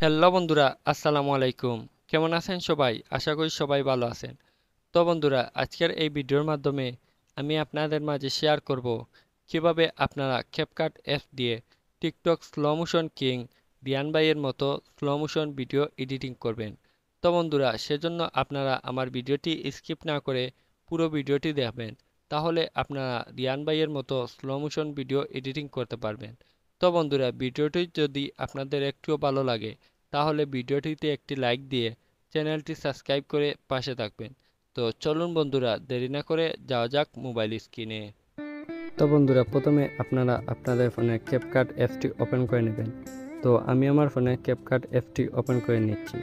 Hello বন্ধুরা, আসসালামু আলাইকুম। কেমন আছেন সবাই? আশা করি সবাই ভালো আছেন। তো বন্ধুরা, আজকের এই ভিডিওর মাধ্যমে আমি আপনাদের মাঝে শেয়ার করব কিভাবে আপনারা ক্যাপকাট অ্যাপ দিয়ে TikTok slow motion king Riyan ভাইয়ের মতো স্লো মোশন ভিডিও এডিটিং করবেন। তো বন্ধুরা, সেজন্য আপনারা আমার ভিডিওটি স্কিপ না করে পুরো ভিডিওটি দেখবেন। তাহলে আপনারা রিয়ান ভাইয়ের মতো স্লো মোশন ভিডিও এডিটিং করতে পারবেন। তো বন্ধুরা, ভিডিওটি যদি আপনাদের একটুও ভালো লাগে তাহলে ভিডিওটিতে একটি লাইক দিয়ে চ্যানেলটি সাবস্ক্রাইব করে পাশে থাকবেন। তো চলুন বন্ধুরা, দেরি না করে যাওয়া যাক মোবাইল স্ক্রিনে। তো বন্ধুরা, প্রথমে আপনারা আপনাদের ফোনে ক্যাপকাট অ্যাপটি ওপেন করে নেবেন। তো আমি আমার ফোনে ক্যাপকাট অ্যাপটি ওপেন করে নিচ্ছি।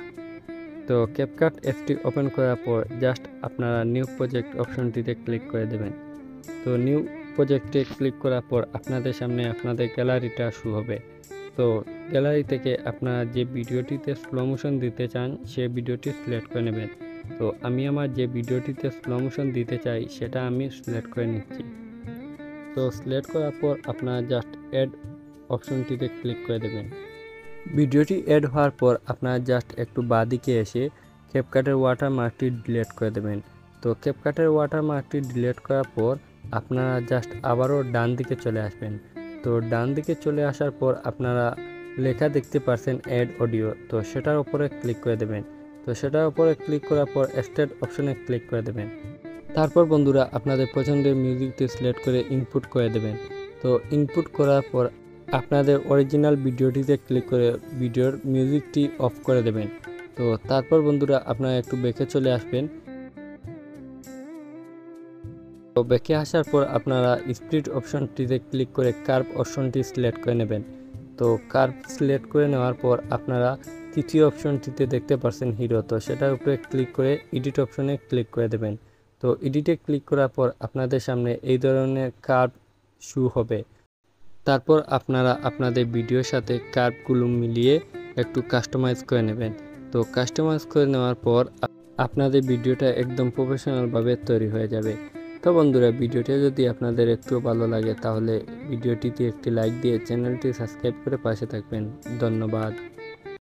তো ক্যাপকাট অ্যাপটি ওপেন করার পর জাস্ট আপনারা নিউ প্রজেক্ট অপশনটিতে ক্লিক করে দেবেন। তো নিউ প্রজেক্টে ক্লিক করার পর আপনাদের সামনে আপনাদের গ্যালারিটা শো হবে। তো গ্যালারি থেকে আপনারা যে ভিডিওটিতে স্লো মোশন দিতে চান সেই ভিডিওটি সিলেক্ট করে নেবেন। তো আমি আমার যে ভিডিওটিতে স্লো মোশন দিতে চাই সেটা আমি সিলেক্ট করে নিচ্ছি। তো সিলেক্ট করার পর আপনারা জাস্ট অ্যাড অপশনটিতে ক্লিক করে দেবেন। ভিডিওটি অ্যাড হওয়ার পর আপনারা জাস্ট একটু বাঁদিকে এসে ক্যাপকাটের ওয়াটারমার্কটি ডিলিট করে দেবেন। তো ক্যাপকাটের ওয়াটারমার্কটি ডিলিট করার পর আপনারা জাস্ট আবারও ডান দিকে চলে আসবেন। তো ডান দিকে চলে আসার পর আপনারা লেখা দেখতে পাচ্ছেন অ্যাড অডিও, তো সেটার উপরে ক্লিক করে দেবেন। তো সেটার উপরে ক্লিক করার পর স্টার্ট অপশনে ক্লিক করে দেবেন। তারপর বন্ধুরা, আপনাদের পছন্দের মিউজিকটি সিলেক্ট করে ইনপুট করে দেবেন। তো ইনপুট করার পর আপনাদের অরিজিনাল ভিডিওটিতে ক্লিক করে ভিডিওর মিউজিকটি অফ করে দেবেন। তো তারপর বন্ধুরা, আপনারা একটু ব্যাকে চলে আসবেন। তো ব্যাকে আসার পর আপনারা স্প্লিট অপশনটিতে ক্লিক করে কার্ভ অপশনটি সিলেক্ট করে নেবেন। তো কার্ভ সিলেক্ট করে নেওয়ার পর আপনারা তৃতীয় অপশনটিতে দেখতে পাচ্ছেন হিরো, তো সেটার উপরে ক্লিক করে এডিট অপশনে ক্লিক করে দেবেন। তো এডিটে ক্লিক করার পর আপনাদের সামনে এই ধরনের কার্ভ শো হবে। তারপর আপনারা আপনাদের ভিডিওর সাথে কার্ভগুলো মিলিয়ে একটু কাস্টমাইজ করে নেবেন। তো কাস্টমাইজ করে নেওয়ার পর আপনাদের ভিডিওটা একদম প্রফেশনালভাবে তৈরি হয়ে যাবে। তো বন্ধুরা, ভিডিওটা যদি আপনাদের একটু ভালো লাগে তাহলে ভিডিওটিতে একটি লাইক দিয়ে চ্যানেলটি সাবস্ক্রাইব করে পাশে থাকবেন। ধন্যবাদ।